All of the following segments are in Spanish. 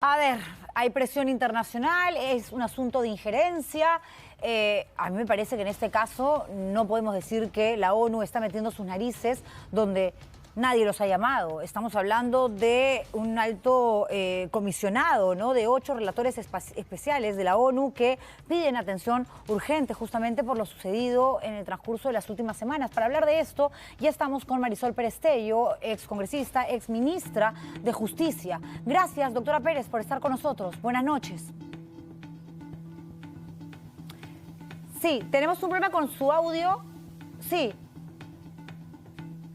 A ver, hay presión internacional, es un asunto de injerencia. A mí me parece que en este caso no podemos decir que la ONU está metiendo sus narices donde nadie los ha llamado. Estamos hablando de un alto comisionado, ¿no? De 8 relatores especiales de la ONU que piden atención urgente justamente por lo sucedido en el transcurso de las últimas semanas. Para hablar de esto, ya estamos con Marisol Pérez Tello, excongresista, exministra de Justicia. Gracias, doctora Pérez, por estar con nosotros. Buenas noches. Sí, tenemos un problema con su audio. Sí.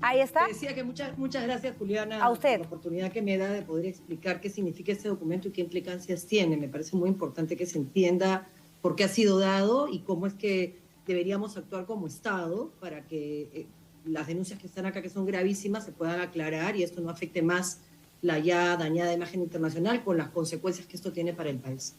Ahí está. Te decía que muchas gracias, Juliana, a usted, por la oportunidad que me da de poder explicar qué significa este documento y qué implicancias tiene. Me parece muy importante que se entienda por qué ha sido dado y cómo es que deberíamos actuar como Estado para que las denuncias que están acá, que son gravísimas, se puedan aclarar y esto no afecte más la ya dañada imagen internacional con las consecuencias que esto tiene para el país.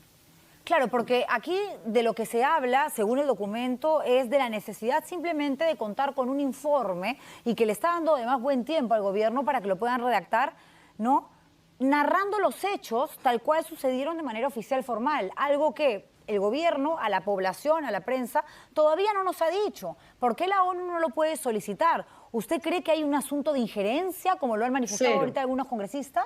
Claro, porque aquí de lo que se habla, según el documento, es de la necesidad simplemente de contar con un informe y que le está dando además buen tiempo al gobierno para que lo puedan redactar, ¿no? Narrando los hechos tal cual sucedieron de manera oficial formal, algo que el gobierno, a la población, a la prensa, todavía no nos ha dicho. ¿Por qué la ONU no lo puede solicitar? ¿Usted cree que hay un asunto de injerencia, como lo han manifestado ahorita algunos congresistas?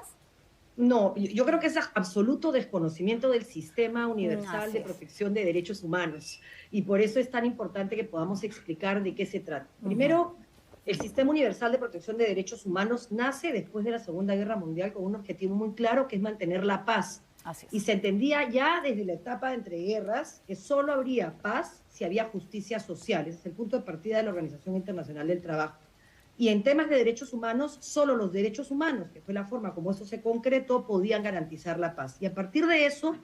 No, yo creo que es absoluto desconocimiento del sistema universal de protección de derechos humanos y por eso es tan importante que podamos explicar de qué se trata. Primero, el sistema universal de protección de derechos humanos nace después de la Segunda Guerra Mundial con un objetivo muy claro que es mantener la paz. Y se entendía ya desde la etapa de entreguerras que solo habría paz si había justicia social. Ese es el punto de partida de la Organización Internacional del Trabajo. Y en temas de derechos humanos, solo los derechos humanos, que fue la forma como eso se concretó, podían garantizar la paz. Y a partir de eso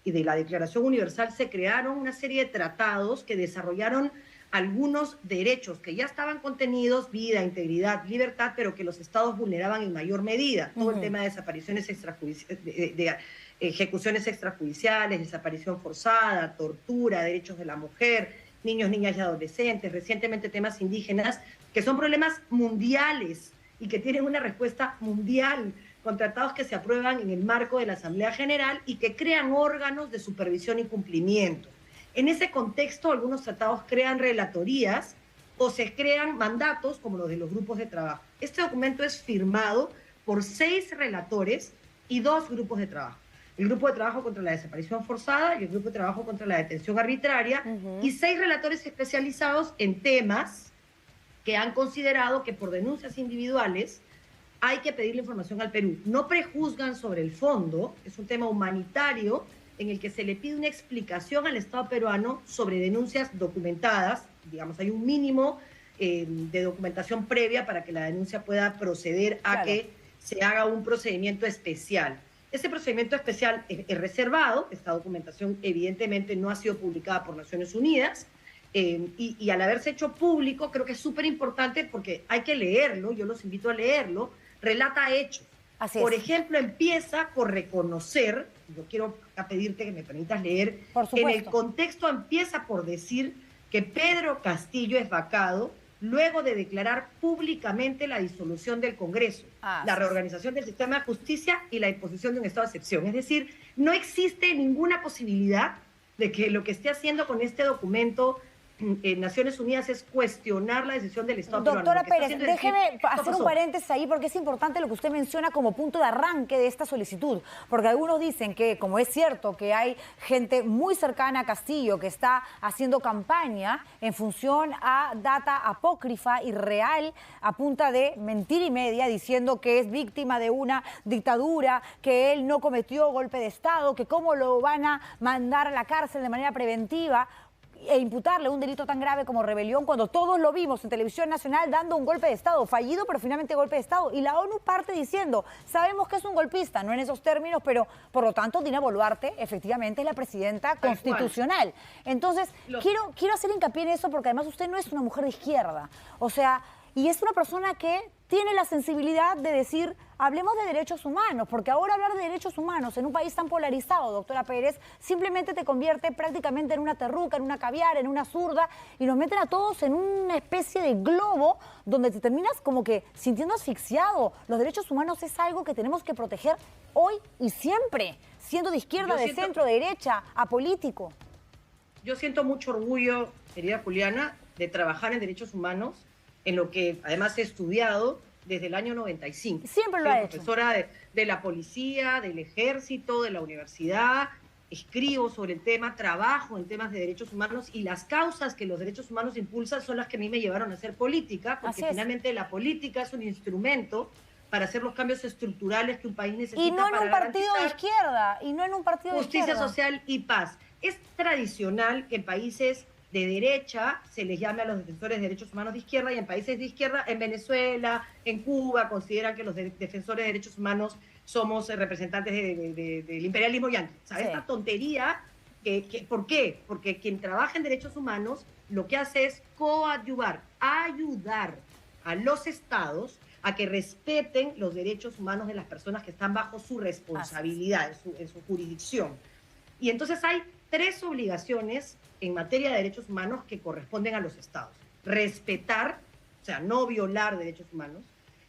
y de la Declaración Universal se crearon una serie de tratados que desarrollaron algunos derechos que ya estaban contenidos, vida, integridad, libertad, pero que los estados vulneraban en mayor medida. Todo el tema de desapariciones extrajudiciales, de ejecuciones extrajudiciales, desaparición forzada, tortura, derechos de la mujer, niños, niñas y adolescentes, recientemente temas indígenas, que son problemas mundiales y que tienen una respuesta mundial, con tratados que se aprueban en el marco de la Asamblea General y que crean órganos de supervisión y cumplimiento. En ese contexto, algunos tratados crean relatorías o se crean mandatos como los de los grupos de trabajo. Este documento es firmado por 6 relatores y 2 grupos de trabajo. El grupo de trabajo contra la desaparición forzada y el grupo de trabajo contra la detención arbitraria, y 6 relatores especializados en temas que han considerado que por denuncias individuales hay que pedirle información al Perú. No prejuzgan sobre el fondo, es un tema humanitario en el que se le pide una explicación al Estado peruano sobre denuncias documentadas. Digamos, hay un mínimo de documentación previa para que la denuncia pueda proceder a que se haga un procedimiento especial. Ese procedimiento especial es reservado, esta documentación evidentemente no ha sido publicada por Naciones Unidas, y al haberse hecho público creo que es súper importante porque hay que leerlo, yo los invito a leerlo, relata hechos. Por ejemplo, empieza por reconocer, yo quiero pedirte que me permitas leer, en el contexto empieza por decir que Pedro Castillo es vacado luego de declarar públicamente la disolución del Congreso, la reorganización del sistema de justicia y la imposición de un estado de excepción. Es decir, no existe ninguna posibilidad de que lo que esté haciendo con este documento Naciones Unidas es cuestionar la decisión del Estado peruano. Doctora Pérez, déjeme hacer un paréntesis ahí porque es importante lo que usted menciona como punto de arranque de esta solicitud, porque algunos dicen que, como es cierto que hay gente muy cercana a Castillo que está haciendo campaña en función a data apócrifa y real a punta de mentira y media, diciendo que es víctima de una dictadura, que él no cometió golpe de Estado, que cómo lo van a mandar a la cárcel de manera preventiva e imputarle un delito tan grave como rebelión cuando todos lo vimos en televisión nacional dando un golpe de Estado, fallido pero finalmente golpe de Estado, y la ONU parte diciendo, sabemos que es un golpista, no en esos términos, pero por lo tanto Dina Boluarte efectivamente es la presidenta constitucional. Entonces, quiero hacer hincapié en eso porque además usted no es una mujer de izquierda, o sea, y es una persona que tiene la sensibilidad de decir, hablemos de derechos humanos, porque ahora hablar de derechos humanos en un país tan polarizado, doctora Pérez, simplemente te convierte prácticamente en una terruca, en una caviar, en una zurda, y nos meten a todos en una especie de globo donde te terminas como que sintiendo asfixiado. Los derechos humanos es algo que tenemos que proteger hoy y siempre. siendo de izquierda, de centro, de derecha, apolítico. Yo siento mucho orgullo, querida Juliana, de trabajar en derechos humanos, en lo que además he estudiado desde el año 95. Siempre lo ha hecho. Soy profesora de la policía, del ejército, de la universidad, escribo sobre el tema, trabajo en temas de derechos humanos y las causas que los derechos humanos impulsan son las que a mí me llevaron a hacer política, porque finalmente la política es un instrumento para hacer los cambios estructurales que un país necesita. Y no en un partido de izquierda, justicia social y paz. Es tradicional que en países de derecha se les llame a los defensores de derechos humanos de izquierda, y en países de izquierda, en Venezuela, en Cuba, consideran que los defensores de derechos humanos somos representantes del imperialismo yanqui. ¿Sabes? Esta tontería, ¿por qué? Porque quien trabaja en derechos humanos lo que hace es coadyuvar, ayudar a los estados a que respeten los derechos humanos de las personas que están bajo su responsabilidad, en su jurisdicción. Y entonces hay 3 obligaciones en materia de derechos humanos que corresponden a los estados. Respetar, o sea, no violar derechos humanos,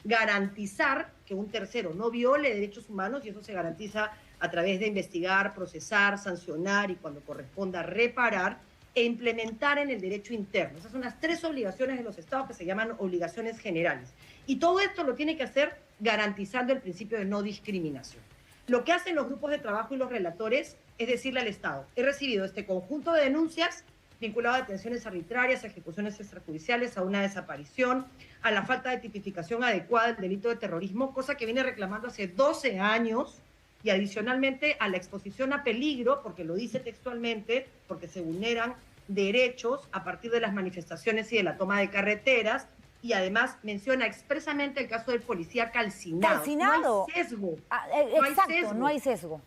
garantizar que un tercero no viole derechos humanos, y eso se garantiza a través de investigar, procesar, sancionar y cuando corresponda reparar, e implementar en el derecho interno. Esas son las 3 obligaciones de los estados que se llaman obligaciones generales. Y todo esto lo tiene que hacer garantizando el principio de no discriminación. Lo que hacen los grupos de trabajo y los relatores es decirle al Estado: he recibido este conjunto de denuncias vinculado a detenciones arbitrarias, a ejecuciones extrajudiciales, a una desaparición, a la falta de tipificación adecuada del delito de terrorismo, cosa que viene reclamando hace 12 años, y adicionalmente a la exposición a peligro, porque lo dice textualmente, porque se vulneran derechos a partir de las manifestaciones y de la toma de carreteras, y además menciona expresamente el caso del policía calcinado. ¡Calcinado! No hay sesgo. Exacto, no hay sesgo.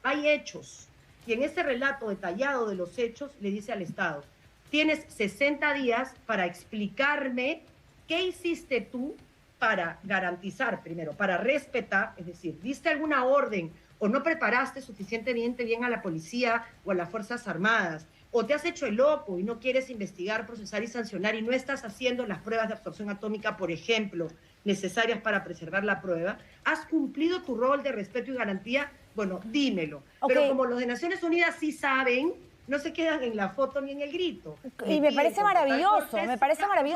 Hay hechos. Y en ese relato detallado de los hechos le dice al Estado: tienes 60 días para explicarme qué hiciste tú para garantizar, primero, para respetar, es decir, diste alguna orden o no preparaste suficientemente bien a la policía o a las Fuerzas Armadas, o te has hecho el loco y no quieres investigar, procesar y sancionar y no estás haciendo las pruebas de absorción atómica, por ejemplo, necesarias para preservar la prueba, has cumplido tu rol de respeto y garantía, bueno, dímelo. Pero como los de Naciones Unidas sí saben, no se quedan en la foto ni en el grito. Y me parece maravilloso,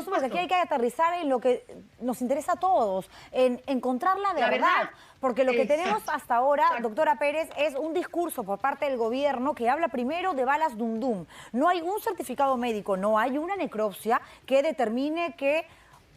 porque aquí hay que aterrizar en lo que nos interesa a todos, en encontrar la verdad. Porque lo que tenemos hasta ahora, doctora Pérez, es un discurso por parte del gobierno que habla primero de balas dum dum. No hay un certificado médico, no hay una necropsia que determine que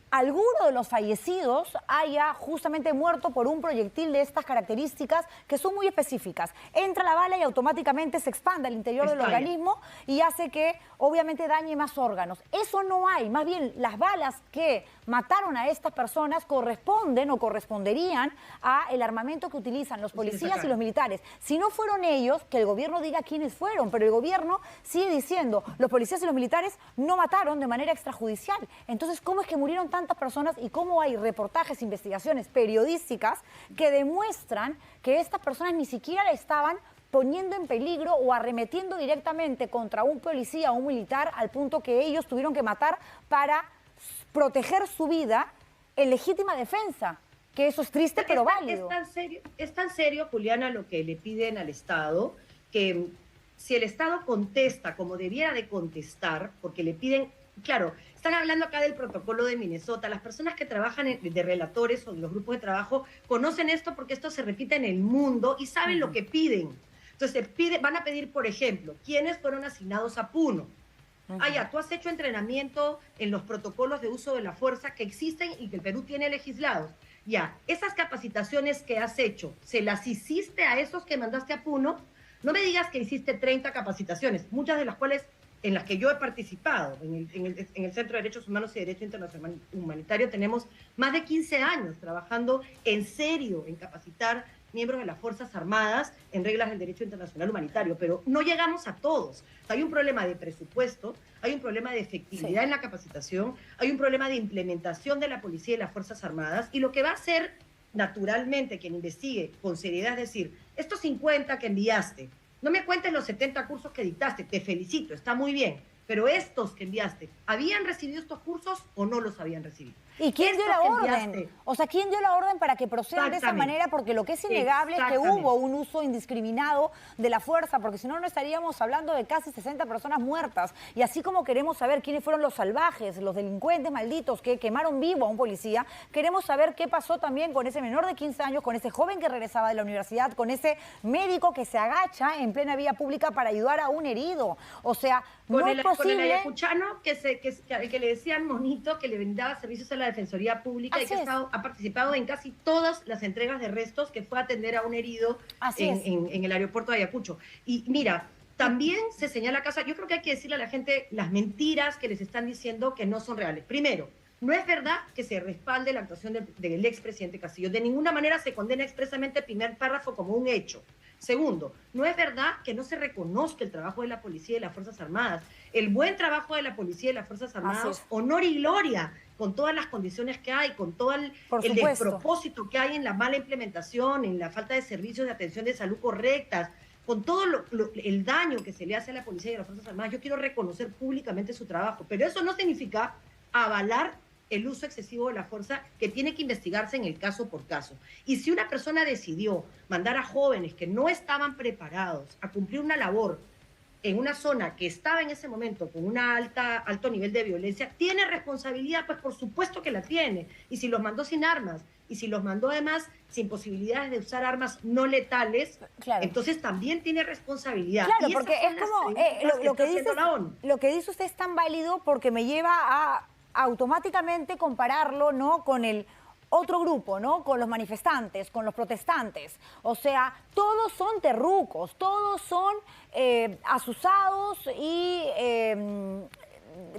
alguno de los fallecidos haya justamente muerto por un proyectil de estas características que son muy específicas. Entra la bala y automáticamente se expande al interior del organismo y hace que obviamente dañe más órganos. Eso no hay, más bien las balas que mataron a estas personas corresponden o corresponderían a el armamento que utilizan los policías y los militares. Si no fueron ellos, que el gobierno diga quiénes fueron, pero el gobierno sigue diciendo: los policías y los militares no mataron de manera extrajudicial. Entonces, ¿cómo es que murieron tantas personas y cómo hay reportajes, investigaciones periodísticas que demuestran que estas personas ni siquiera estaban poniendo en peligro o arremetiendo directamente contra un policía o un militar al punto que ellos tuvieron que matar para proteger su vida en legítima defensa? Que eso es triste, pero válido. Es tan serio, Juliana, lo que le piden al Estado, que si el Estado contesta como debiera de contestar, porque le piden, claro, están hablando acá del protocolo de Minnesota, las personas que trabajan de relatores o de los grupos de trabajo conocen esto porque esto se repite en el mundo y saben lo que piden. Entonces van a pedir, por ejemplo, ¿quiénes fueron asignados a Puno? Ya, tú has hecho entrenamiento en los protocolos de uso de la fuerza que existen y que el Perú tiene legislados. Ya, esas capacitaciones que has hecho, ¿se las hiciste a esos que mandaste a Puno? No me digas que hiciste 30 capacitaciones, muchas de las cuales en las que yo he participado. En el Centro de Derechos Humanos y Derecho Internacional Humanitario tenemos más de 15 años trabajando en serio en capacitar miembros de las Fuerzas Armadas en reglas del derecho internacional humanitario, pero no llegamos a todos. O sea, hay un problema de presupuesto, hay un problema de efectividad en la capacitación, hay un problema de implementación de la policía y las Fuerzas Armadas, y lo que va a hacer naturalmente quien investigue con seriedad es decir: estos 50 que enviaste, no me cuentes los 70 cursos que dictaste, te felicito, está muy bien, pero estos que enviaste, ¿habían recibido estos cursos o no los habían recibido? ¿Y quién dio la orden? O sea, ¿quién dio la orden para que procedan de esa manera? Porque lo que es innegable es que hubo un uso indiscriminado de la fuerza, porque si no, no estaríamos hablando de casi 60 personas muertas. Y así como queremos saber quiénes fueron los salvajes, los delincuentes malditos que quemaron vivo a un policía, queremos saber qué pasó también con ese menor de 15 años, con ese joven que regresaba de la universidad, con ese médico que se agacha en plena vía pública para ayudar a un herido. O sea, no es posible... Con el ayacuchano que le decían monito, que le brindaba servicios a la Defensoría Pública y que ha participado en casi todas las entregas de restos, que fue a atender a un herido en el aeropuerto de Ayacucho. Y mira, también se señala acá, yo creo que hay que decirle a la gente las mentiras que les están diciendo que no son reales. Primero, no es verdad que se respalde la actuación del expresidente Castillo. De ninguna manera se condena expresamente el primer párrafo como un hecho. Segundo, no es verdad que no se reconozca el trabajo de la policía y de las Fuerzas Armadas. El buen trabajo de la policía y de las Fuerzas Armadas, honor y gloria, con todas las condiciones que hay, con todo el despropósito que hay en la mala implementación, en la falta de servicios de atención de salud correctas, con todo el daño que se le hace a la policía y a las Fuerzas Armadas. Yo quiero reconocer públicamente su trabajo, pero eso no significa avalar el uso excesivo de la fuerza, que tiene que investigarse en el caso por caso. Y si una persona decidió mandar a jóvenes que no estaban preparados a cumplir una labor en una zona que estaba en ese momento con un alto nivel de violencia, ¿tiene responsabilidad? Pues por supuesto que la tiene. Y si los mandó sin armas, y si los mandó además sin posibilidades de usar armas no letales, entonces también tiene responsabilidad. Claro, porque es como lo que dice usted es tan válido, porque me lleva a automáticamente compararlo, ¿no?, con el otro grupo, ¿no?, con los manifestantes, con los protestantes. O sea, todos son terrucos, todos son asusados y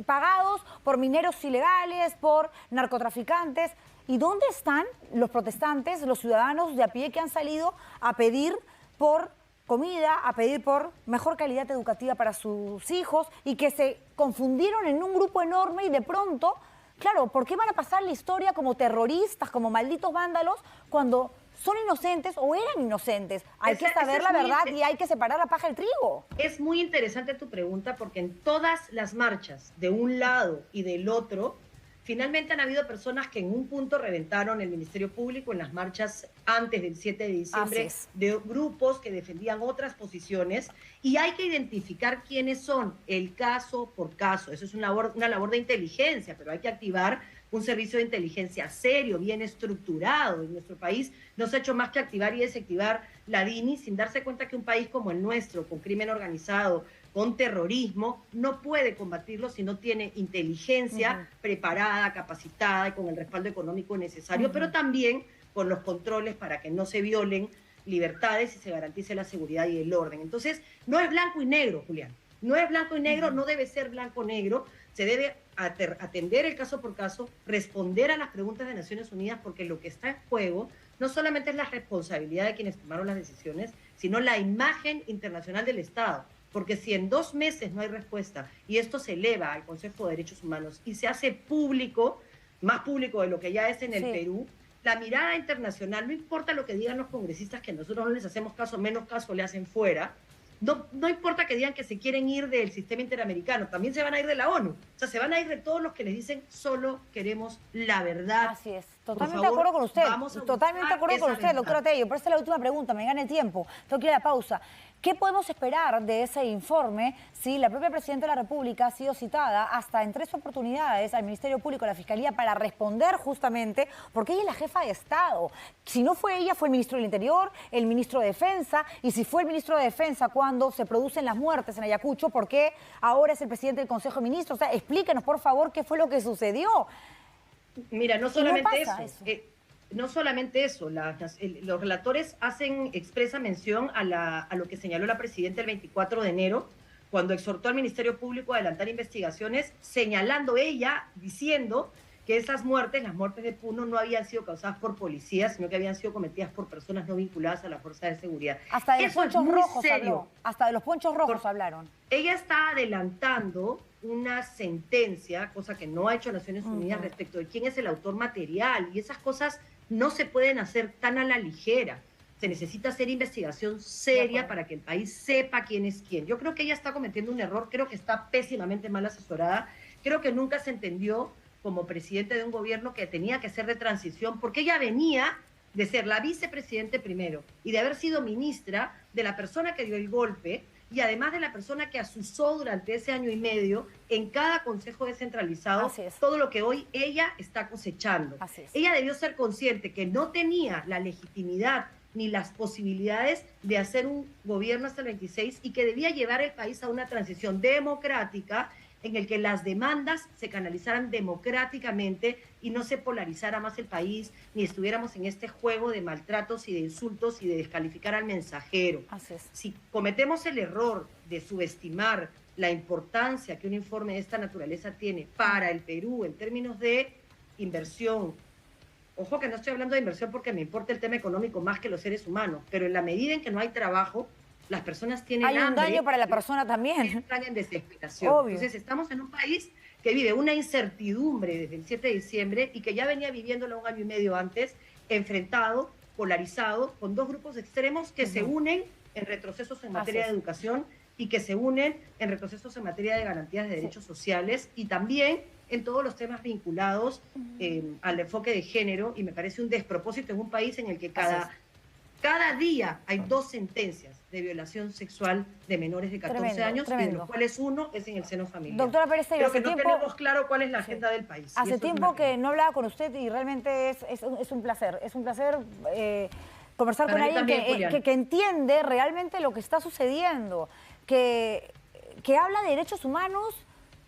pagados por mineros ilegales, por narcotraficantes. ¿Y dónde están los protestantes, los ciudadanos de a pie que han salido a pedir por comida, a pedir por mejor calidad educativa para sus hijos, y que se confundieron en un grupo enorme y de pronto, claro, ¿por qué van a pasar la historia como terroristas, como malditos vándalos, cuando son inocentes o eran inocentes? Hay que saber la verdad y hay que separar la paja del trigo. Es muy interesante tu pregunta, porque en todas las marchas, de un lado y del otro, finalmente han habido personas que en un punto reventaron el Ministerio Público en las marchas antes del 7 de diciembre, de grupos que defendían otras posiciones, y hay que identificar quiénes son, el caso por caso. Eso es una labor de inteligencia, pero hay que activar un servicio de inteligencia serio, bien estructurado. En nuestro país no se ha hecho más que activar y desactivar la DINI, sin darse cuenta que un país como el nuestro, con crimen organizado, con terrorismo, no puede combatirlo si no tiene inteligencia preparada, capacitada y con el respaldo económico necesario, pero también con los controles para que no se violen libertades y se garantice la seguridad y el orden. Entonces, no es blanco y negro, Julián. No es blanco y negro, no debe ser blanco-negro. Se debe atender el caso por caso, responder a las preguntas de Naciones Unidas, porque lo que está en juego no solamente es la responsabilidad de quienes tomaron las decisiones, sino la imagen internacional del Estado. Porque si en 2 meses no hay respuesta y esto se eleva al Consejo de Derechos Humanos y se hace público, más público de lo que ya es en el Perú, la mirada internacional, no importa lo que digan los congresistas, que nosotros no les hacemos caso, menos caso le hacen fuera, no importa que digan que se quieren ir del sistema interamericano, también se van a ir de la ONU. O sea, se van a ir de todos los que les dicen solo queremos la verdad. Así es, totalmente de acuerdo con usted. Totalmente de acuerdo con usted, doctora Tello. Por eso es la última pregunta, me gana el tiempo. Tengo que ir a la pausa. ¿Qué podemos esperar de ese informe si la propia Presidenta de la República ha sido citada hasta en 3 oportunidades al Ministerio Público, a la Fiscalía, para responder justamente, porque ella es la jefa de Estado? Si no fue ella, fue el ministro del Interior, el ministro de Defensa, y si fue el ministro de Defensa cuando se producen las muertes en Ayacucho, ¿por qué ahora es el presidente del Consejo de Ministros? O sea, explíquenos, por favor, qué fue lo que sucedió. Mira, no solamente no solamente eso, los relatores hacen expresa mención a lo que señaló la presidenta el 24 de enero, cuando exhortó al Ministerio Público a adelantar investigaciones, señalando ella, diciendo que esas muertes, las muertes de Puno, no habían sido causadas por policías, sino que habían sido cometidas por personas no vinculadas a la fuerza de seguridad. Hasta de los ponchos rojos habló. Hasta de los ponchos rojos hablaron. Ella está adelantando una sentencia, cosa que no ha hecho Naciones Unidas, respecto de quién es el autor material, y esas cosas no se pueden hacer tan a la ligera. Se necesita hacer investigación seria para que el país sepa quién es quién. Yo creo que ella está cometiendo un error, creo que está pésimamente mal asesorada, creo que nunca se entendió como presidente de un gobierno que tenía que ser de transición, porque ella venía de ser la vicepresidente primero y de haber sido ministra de la persona que dio el golpe y además de la persona que asusó durante ese año y medio en cada consejo descentralizado todo lo que hoy ella está cosechando. Ella debió ser consciente que no tenía la legitimidad ni las posibilidades de hacer un gobierno hasta el 26 y que debía llevar el país a una transición democrática en el que las demandas se canalizaran democráticamente y no se polarizara más el país, ni estuviéramos en este juego de maltratos y de insultos y de descalificar al mensajero. Si cometemos el error de subestimar la importancia que un informe de esta naturaleza tiene para el Perú en términos de inversión, ojo que no estoy hablando de inversión porque me importa el tema económico más que los seres humanos, pero en la medida en que no hay trabajo, las personas tienen hambre. Hay un daño para la persona también. Están en desesperación. Obvio. Entonces estamos en un país que vive una incertidumbre desde el 7 de diciembre y que ya venía viviéndola un año y medio antes, enfrentado, polarizado, con dos grupos extremos que se unen en retrocesos en materia de educación y que se unen en retrocesos en materia de garantías de derechos sociales y también en todos los temas vinculados al enfoque de género, y me parece un despropósito en un país en el que cada día hay 2 sentencias de violación sexual de menores de 14 años, y de los cuales uno es en el seno familiar. Doctora Pérez, creo que no tenemos claro cuál es la agenda del país. Hace tiempo que no hablaba con usted y realmente es un placer. Es un placer conversar con alguien que entiende realmente lo que está sucediendo, que habla de derechos humanos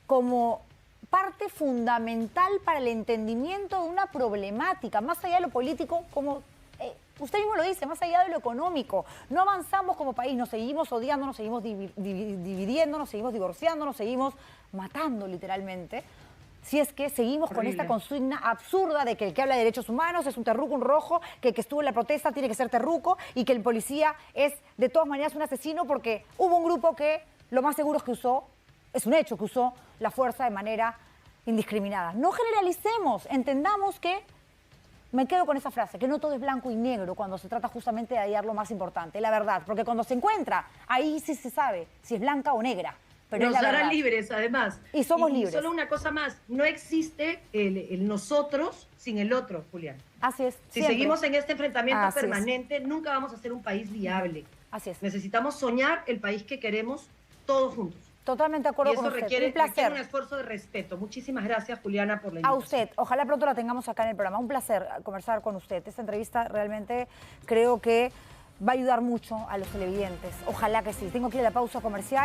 como parte fundamental para el entendimiento de una problemática, más allá de lo político, como usted mismo lo dice, más allá de lo económico. No avanzamos como país, nos seguimos odiando, nos seguimos dividiendo, nos seguimos divorciando, nos seguimos matando literalmente. Si es que seguimos con esta consigna absurda de que el que habla de derechos humanos es un terruco, un rojo, que el que estuvo en la protesta tiene que ser terruco y que el policía es de todas maneras un asesino porque hubo un grupo que lo más seguro es que es un hecho que usó la fuerza de manera indiscriminada. No generalicemos, entendamos que, me quedo con esa frase, que no todo es blanco y negro cuando se trata justamente de hallar lo más importante, la verdad, porque cuando se encuentra, ahí sí se sabe si es blanca o negra. Pero nos harán libres, además. Y somos libres. Y solo una cosa más, no existe el nosotros sin el otro, Julián. Así es. Si seguimos en este enfrentamiento permanente, nunca vamos a ser un país viable. Así es. Necesitamos soñar el país que queremos todos juntos. Totalmente de acuerdo con usted. Requiere un esfuerzo de respeto. Muchísimas gracias, Juliana, por la invitación. A usted. Ojalá pronto la tengamos acá en el programa. Un placer conversar con usted. Esta entrevista realmente creo que va a ayudar mucho a los televidentes. Ojalá que sí. Tengo que ir a la pausa comercial.